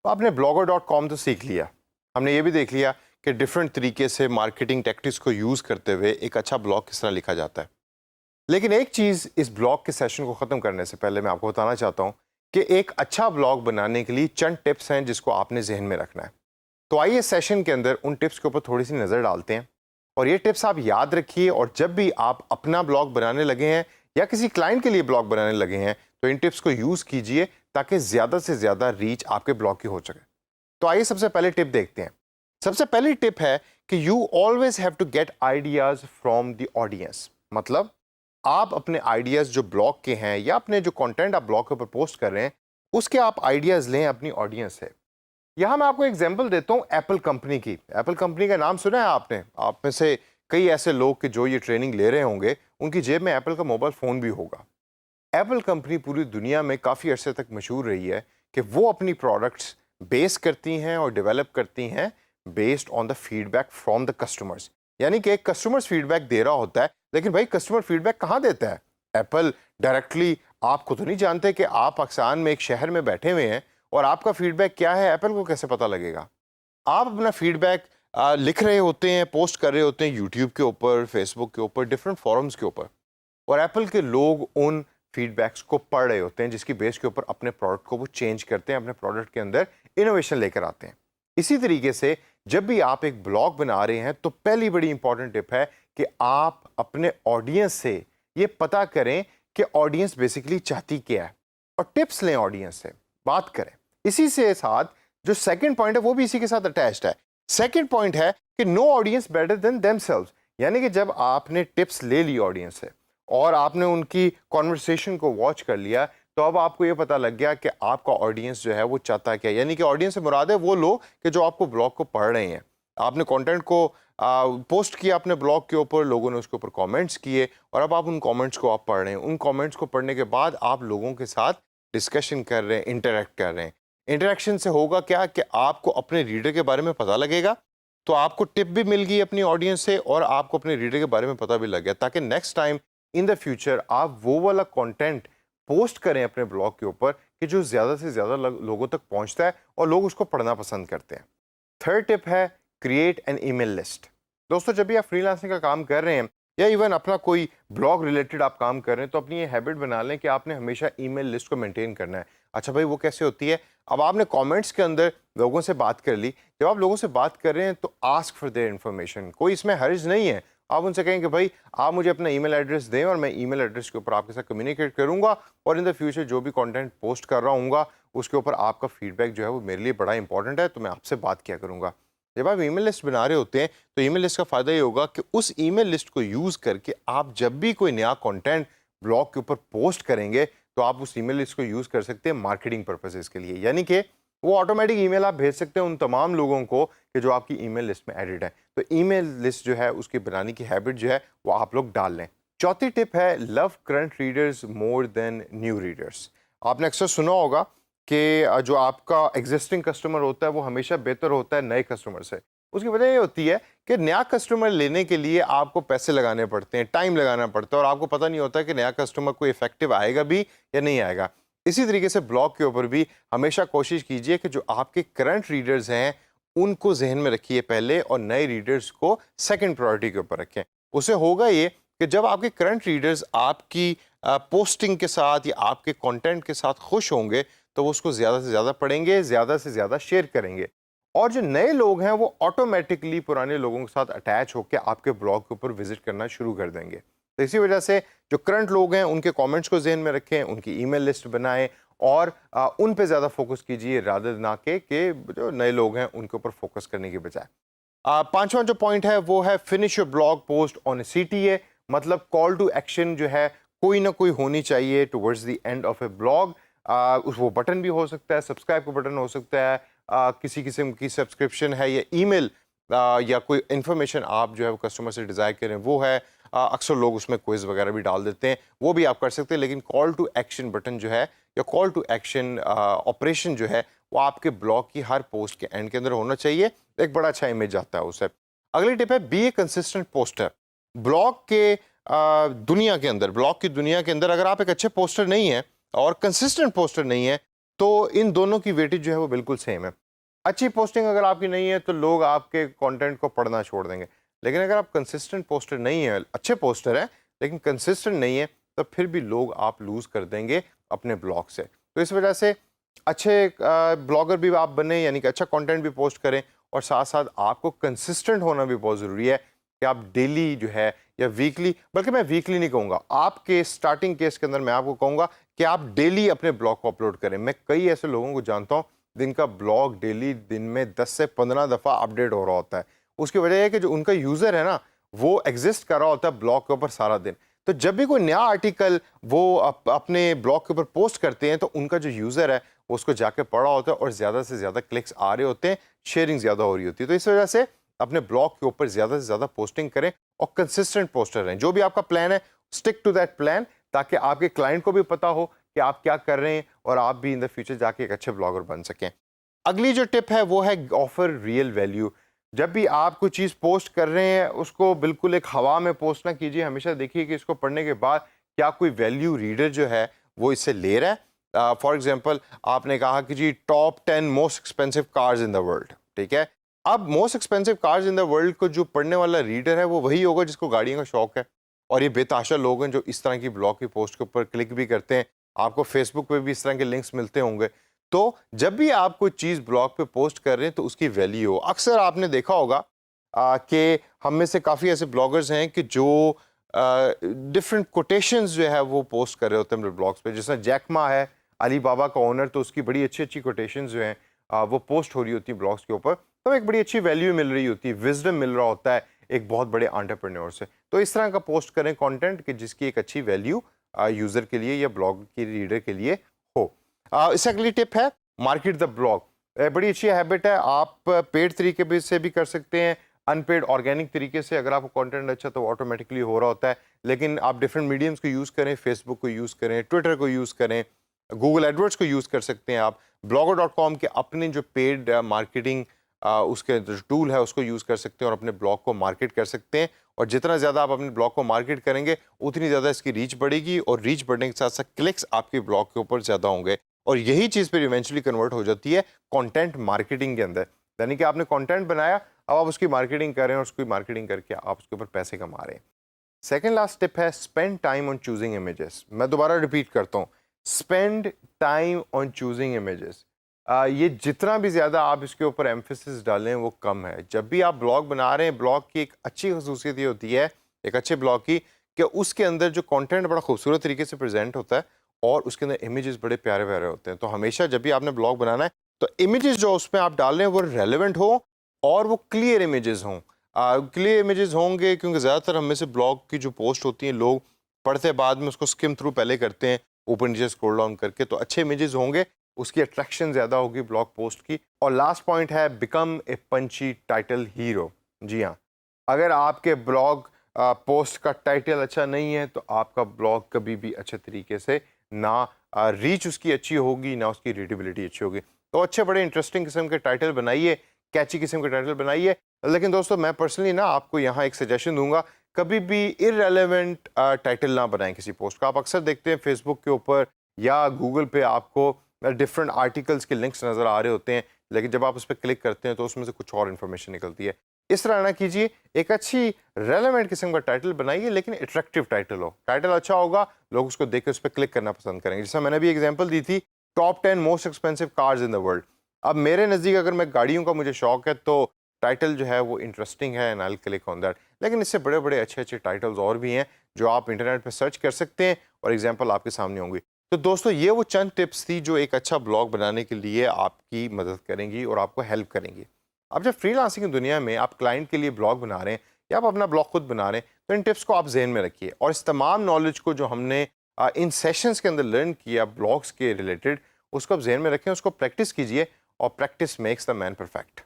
आपने blogger.com तो सीख लिया, हमने ये भी देख लिया कि डिफरेंट तरीके से मार्केटिंग टैक्टिक्स को यूज़ करते हुए एक अच्छा ब्लॉग किस तरह लिखा जाता है। लेकिन एक चीज़ इस ब्लॉग के सेशन को ख़त्म करने से पहले मैं आपको बताना चाहता हूँ कि एक अच्छा ब्लॉग बनाने के लिए चंद टिप्स हैं जिसको आपने जहन में रखना है। तो आइए सेशन के अंदर उन टिप्स के ऊपर थोड़ी सी नज़र डालते हैं और ये टिप्स आप याद रखिए, और जब भी आप अपना ब्लॉग बनाने लगे हैं या किसी क्लाइंट के लिए ब्लॉग बनाने लगे हैं तो इन टिप्स को यूज़ कीजिए ताकि ज़्यादा से ज़्यादा रीच आपके ब्लॉग की हो सके। तो आइए सबसे पहले टिप देखते हैं। सबसे पहली टिप है कि you always have to get ideas from the audience. मतलब आप अपने आइडियाज़ जो ब्लॉग के हैं या अपने जो कंटेंट आप ब्लॉग के ऊपर पोस्ट कर रहे हैं उसके आप आइडियाज़ लें अपनी ऑडियंस से। यहाँ मैं आपको एग्जांपल देता हूँ एप्पल कंपनी की। एप्पल कंपनी का नाम सुना है आपने? आप में से कई ऐसे लोग कि जो ये ट्रेनिंग ले रहे होंगे उनकी जेब में एप्पल का मोबाइल फ़ोन भी होगा। एप्पल कंपनी पूरी दुनिया में काफ़ी अरसे तक मशहूर रही है कि वो अपनी प्रोडक्ट्स बेस करती हैं और डेवलप करती हैं based on the feedback from the customers. यानी कि कस्टमर्स फीडबैक दे रहा होता है, लेकिन भाई कस्टमर फीडबैक कहाँ देता है? एप्पल डायरेक्टली आपको तो नहीं जानते कि आप पाकिस्तान में एक शहर में बैठे हुए हैं और आपका फीडबैक क्या है एप्पल को कैसे पता लगेगा? आप अपना फीडबैक लिख रहे होते हैं, पोस्ट कर रहे होते हैं यूट्यूब के ऊपर, फेसबुक के ऊपर, डिफरेंट फोरम्स के ऊपर, और एप्पल के लोग उन फीडबैक्स को पढ़ रहे होते हैं जिसकी बेस के ऊपर अपने प्रोडक्ट को वो चेंज करते हैं, अपने प्रोडक्ट के अंदर इनोवेशन लेकर आते हैं। इसी तरीके से जब भी आप एक ब्लॉग बना रहे हैं तो पहली बड़ी इंपॉर्टेंट टिप है कि आप अपने ऑडियंस से ये पता करें कि ऑडियंस बेसिकली चाहती क्या है और टिप्स लें, ऑडियंस से बात करें। इसी से साथ जो सेकंड पॉइंट है वो भी इसी के साथ अटैच्ड है। सेकंड पॉइंट है कि no audience better than themselves. यानी कि जब आपने टिप्स ले ली ऑडियंस से और आपने उनकी कॉन्वर्सेशन को वॉच कर लिया तो अब आपको ये पता लग गया कि आपका ऑडियंस जो है वो चाहता क्या है। यानी कि ऑडियंस से मुराद है वो लोग कि जो आपको ब्लॉग को पढ़ रहे हैं। आपने कंटेंट को पोस्ट किया अपने ब्लॉग के ऊपर, लोगों ने उसके ऊपर कमेंट्स किए और अब आप उन कमेंट्स को आप पढ़ रहे हैं। उन कमेंट्स को पढ़ने के बाद आप लोगों के साथ डिस्कशन कर रहे हैं, इंटरेक्ट कर रहे हैं। इंटरेक्शन से होगा क्या कि आपको अपने रीडर के बारे में पता लगेगा, तो आपको टिप भी मिल गई अपनी ऑडियंस से और आपको अपने रीडर के बारे में पता भी लग गया, ताकि next time in the future आप वो वाला कंटेंट पोस्ट करें अपने ब्लॉग के ऊपर कि जो ज़्यादा से ज़्यादा लोगों तक पहुंचता है और लोग उसको पढ़ना पसंद करते हैं। थर्ड टिप है क्रिएट एन ईमेल लिस्ट। दोस्तों, जब भी आप फ्रीलांसिंग का काम कर रहे हैं या इवन अपना कोई ब्लॉग रिलेटेड आप काम कर रहे हैं तो अपनी ये हैबिट बना लें कि आपने हमेशा ईमेल लिस्ट को मेंटेन करना है। अच्छा भाई, वो कैसे होती है? अब आपने कमेंट्स के अंदर लोगों से बात कर ली। जब आप लोगों से बात कर रहे हैं तो आस्क फॉर देयर इन्फॉर्मेशन। कोई इसमें हर्ज नहीं है। आप उनसे कहें कि भाई आप मुझे अपना ईमेल एड्रेस दें और मैं ईमेल एड्रेस के ऊपर आपके साथ कम्युनिकेट करूंगा और इन द फ्यूचर जो भी कंटेंट पोस्ट कर रहा हूँगा उसके ऊपर आपका फीडबैक जो है वो मेरे लिए बड़ा इंपॉर्टेंट है, तो मैं आपसे बात किया करूँगा। जब आप ईमेल लिस्ट बना रहे होते हैं तो ईमेल लिस्ट का फ़ायदा ये होगा कि उस ईमेल लिस्ट को यूज़ करके आप जब भी कोई नया कंटेंट ब्लॉग के ऊपर पोस्ट करेंगे तो आप उस ईमेल लिस्ट को यूज़ कर सकते हैं मार्केटिंग पर्पसेस के लिए। यानी कि वो ऑटोमेटिक ईमेल आप भेज सकते हैं उन तमाम लोगों को कि जो आपकी ईमेल लिस्ट में एडिड है। तो ईमेल लिस्ट जो है उसकी बनाने की हैबिट जो है वो आप लोग डाल लें। चौथी टिप है love current readers more than new readers. आपने अक्सर सुना होगा कि जो आपका एग्जिस्टिंग कस्टमर होता है वो हमेशा बेहतर होता है नए कस्टमर से। उसकी वजह ये होती है कि नया कस्टमर लेने के लिए आपको पैसे लगाने पड़ते हैं, टाइम लगाना पड़ता है और आपको पता नहीं होता कि नया कस्टमर कोई इफेक्टिव आएगा भी या नहीं आएगा। इसी तरीके से ब्लॉग के ऊपर भी हमेशा कोशिश कीजिए कि जो आपके करंट रीडर्स हैं उनको जहन में रखिए पहले और नए रीडर्स को सेकंड प्रायोरिटी के ऊपर रखें। उससे होगा ये कि जब आपके करंट रीडर्स आपकी पोस्टिंग के साथ या आपके कंटेंट के साथ खुश होंगे तो वो उसको ज़्यादा से ज़्यादा पढ़ेंगे, ज़्यादा से ज़्यादा शेयर करेंगे और जो नए लोग हैं वो ऑटोमेटिकली पुराने लोगों के साथ अटैच होकर आपके ब्लॉग के ऊपर विजिट करना शुरू कर देंगे। तो इसी वजह से जो करंट लोग हैं उनके कमेंट्स को जहन में रखें, उनकी ईमेल लिस्ट बनाएं और उन पे ज़्यादा फोकस कीजिए रादर ना कि जो नए लोग हैं उनके ऊपर फोकस करने की बजाय। पांचवा जो पॉइंट है वो है finish your blog post on CTA। मतलब कॉल टू एक्शन जो है कोई ना कोई होनी चाहिए towards the end of A blog. वो बटन भी हो सकता है, सब्सक्राइब का बटन हो सकता है, किसी किस्म की सब्सक्रिप्शन है या ईमेल या कोई इन्फॉर्मेशन आप जो है वो कस्टमर से डिज़ायर करें वो है। अक्सर लोग उसमें क्विज वगैरह भी डाल देते हैं, वो भी आप कर सकते हैं। लेकिन कॉल टू एक्शन बटन जो है या कॉल टू एक्शन ऑपरेशन जो है वो आपके ब्लॉग की हर पोस्ट के एंड के अंदर होना चाहिए। एक बड़ा अच्छा इमेज आता है उससे। अगली टिप है बी ए कंसिस्टेंट पोस्टर। ब्लॉग के दुनिया के अंदर, ब्लॉग की दुनिया के अंदर अगर आप एक अच्छे पोस्टर नहीं हैं और कंसिस्टेंट पोस्टर नहीं है तो इन दोनों की वेटेज जो है वो बिल्कुल सेम है। अच्छी पोस्टिंग अगर आपकी नहीं है तो लोग आपके कंटेंट को पढ़ना छोड़ देंगे, लेकिन अगर आप कंसिस्टेंट पोस्टर नहीं है, अच्छे पोस्टर हैं लेकिन कंसिस्टेंट नहीं है, तो फिर भी लोग आप लूज़ कर देंगे अपने ब्लॉग से। तो इस वजह से अच्छे ब्लॉगर भी आप बने, यानी कि अच्छा कंटेंट भी पोस्ट करें, और साथ साथ आपको कंसिस्टेंट होना भी बहुत ज़रूरी है कि आप डेली जो है या वीकली, बल्कि मैं वीकली नहीं कहूँगा, आपके स्टार्टिंग केस के अंदर मैं आपको कहूँगा कि आप डेली अपने ब्लॉग को अपलोड करें। मैं कई ऐसे लोगों को जानता हूँ जिनका ब्लॉग डेली दिन में 10 से 15 दफ़ा अपडेट हो रहा होता है। उसकी वजह है कि जो उनका यूज़र है ना, वो एग्जिस्ट कर रहा होता है ब्लॉग के ऊपर सारा दिन। तो जब भी कोई नया आर्टिकल वो अपने ब्लॉग के ऊपर पोस्ट करते हैं, तो उनका जो यूज़र है वो उसको जाके पढ़ा होता है और ज़्यादा से ज़्यादा क्लिक्स आ रहे होते हैं, शेयरिंग ज़्यादा हो रही होती है। तो इस वजह से अपने ब्लॉग के ऊपर ज़्यादा से ज़्यादा पोस्टिंग करें और कंसिस्टेंट पोस्टर रहें। जो भी आपका प्लान है, स्टिक टू दैट प्लान, ताकि आपके क्लाइंट को भी पता हो कि आप क्या कर रहे हैं और आप भी इन द फ्यूचर जाके एक अच्छे ब्लॉगर बन सकें। अगली जो टिप है वो है ऑफर रियल वैल्यू। जब भी आप कोई चीज़ पोस्ट कर रहे हैं, उसको बिल्कुल एक हवा में पोस्ट ना कीजिए। हमेशा देखिए कि इसको पढ़ने के बाद क्या कोई वैल्यू रीडर जो है वो इससे ले रहा है। फॉर एग्जांपल, आपने कहा कि जी top 10 most expensive cars in the world, ठीक है। अब most expensive cars in the world को जो पढ़ने वाला रीडर है वो वही होगा जिसको गाड़ियों का शौक है। और ये बेताशा लोग हैं जो इस तरह की ब्लॉग की पोस्ट के ऊपर क्लिक भी करते हैं। आपको फेसबुक पे भी इस तरह के लिंक्स मिलते होंगे। तो जब भी आप कोई चीज़ ब्लॉग पे पोस्ट कर रहे हैं तो उसकी वैल्यू हो। अक्सर आपने देखा होगा कि हम में से काफ़ी ऐसे ब्लॉगर्स हैं कि जो डिफरेंट कोटेशंस जो है वो पोस्ट कर रहे होते हैं अपने ब्लॉग्स पे। जैसे जैकमा है, अली बाबा का ओनर, तो उसकी बड़ी अच्छी अच्छी कोटेशंस जो हैं वो पोस्ट हो रही होती है ब्लॉग्स के ऊपर। तो एक बड़ी अच्छी वैल्यू मिल रही होती है, विजडम मिल रहा होता है एक बहुत बड़े एंटरप्रेन्योर से। तो इस तरह का पोस्ट करें कंटेंट कि जिसकी एक अच्छी वैल्यू यूज़र के लिए या ब्लॉग के रीडर के लिए हो। इससे अगली टिप है मार्केट द ब्लॉग। बड़ी अच्छी हैबिट है। आप पेड तरीके भी से भी कर सकते हैं, अनपेड ऑर्गेनिक तरीके से। अगर आपको कंटेंट अच्छा तो ऑटोमेटिकली हो रहा होता है, लेकिन आप डिफरेंट मीडियम्स को यूज़ करें, फेसबुक को यूज़ करें, ट्विटर को यूज़ करें, गूगल एडवर्ड्स को यूज़ कर सकते हैं आप। blogger.com के अपने जो पेड मार्केटिंग उसके जो टूल है उसको यूज़ कर सकते हैं और अपने ब्लॉग को मार्केट कर सकते हैं। और जितना ज़्यादा आप अपने ब्लॉग को मार्केट करेंगे, उतनी ज़्यादा इसकी रीच बढ़ेगी, और रीच बढ़ने के साथ साथ क्लिक्स आपके ब्लॉग के ऊपर ज़्यादा होंगे। और यही चीज़ फिर इवेंचुअली कन्वर्ट हो जाती है कंटेंट मार्केटिंग के अंदर। यानी कि आपने कंटेंट बनाया, अब आप उसकी मार्केटिंग कर रहे हैं और उसकी मार्केटिंग करके आप उसके ऊपर पैसे कमा रहे हैं। सेकेंड लास्ट टिप है spend time on choosing images. मैं दोबारा रिपीट करता हूँ, spend time on choosing images. ये जितना भी ज़्यादा आप इसके ऊपर एम्फेसिस डालें वो कम है। जब भी आप ब्लॉग बना रहे हैं, ब्लॉग की एक अच्छी खसूसियत ये होती है, एक अच्छे ब्लॉग की, कि उसके अंदर जो कंटेंट बड़ा खूबसूरत तरीके से प्रेजेंट होता है और उसके अंदर इमेजेस बड़े प्यारे प्यारे होते हैं। तो हमेशा जब भी आपने ब्लॉग बनाना है तो इमेजेस जो उसमें आप डाल रहे हैं वो रेलिवेंट हो और वो क्लियर इमेजेस हों। क्लियर इमेजेस होंगे क्योंकि ज़्यादातर हम में से ब्लॉग की जो पोस्ट होती हैं, लोग पढ़ते बाद में उसको स्किम थ्रू पहले करते हैं, ऊपर नीचे स्क्रॉल डाउन करके। तो अच्छे इमेजेस होंगे, उसकी अट्रैक्शन ज़्यादा होगी ब्लॉग पोस्ट की। और लास्ट पॉइंट है become a Panchi title hero. जी हाँ, अगर आपके ब्लॉग पोस्ट का टाइटल अच्छा नहीं है तो आपका ब्लॉग कभी भी अच्छे तरीके से ना रीच उसकी अच्छी होगी, ना उसकी रीडेबिलिटी अच्छी होगी। तो अच्छे बड़े इंटरेस्टिंग किस्म के टाइटल बनाइए, कैची किस्म के टाइटल बनाइए। लेकिन दोस्तों, मैं पर्सनली ना आपको यहाँ एक सजेशन दूंगा, कभी भी इररेलेवेंट टाइटल ना बनाएं किसी पोस्ट का। आप अक्सर देखते हैं फेसबुक के ऊपर या गूगल पे आपको डिफरेंट आर्टिकल्स के लिंक्स नज़र आ रहे होते हैं, लेकिन जब आप उस पर क्लिक करते हैं तो उसमें से कुछ और इन्फॉर्मेशन निकलती है। इस तरह ना कीजिए, एक अच्छी रेलेवेंट किस्म का टाइटल बनाइए, लेकिन अट्रैक्टिव टाइटल हो। टाइटल अच्छा होगा, लोग उसको देख के उस पर क्लिक करना पसंद करेंगे। जैसा मैंने भी एग्जांपल दी थी, top 10 most expensive cars in the world. अब मेरे नज़दीक अगर मैं गाड़ियों का मुझे शौक है तो टाइटल जो है वो इंटरेस्टिंग है and I will click on that. लेकिन इससे बड़े बड़े अच्छे अच्छे टाइटल्स और भी हैं जो आप इंटरनेट पर सर्च कर सकते हैं और एग्जाम्पल आपके सामने होंगी। तो दोस्तों, ये वो चंद टिप्स थी जो एक अच्छा ब्लॉग बनाने के लिए आपकी मदद करेंगी और आपको हेल्प करेंगी। अब जब फ्रीलांसिंग की दुनिया में आप क्लाइंट के लिए ब्लॉग बना रहे हैं या आप अपना ब्लॉग खुद बना रहे हैं, तो इन टिप्स को आप जहन में रखिए और इस तमाम नॉलेज को जो हमने इन सेशंस के अंदर लर्न किया ब्लॉग्स के रिलेटेड, उसको आप जहन में रखें, उसको प्रैक्टिस कीजिए और practice makes the man perfect.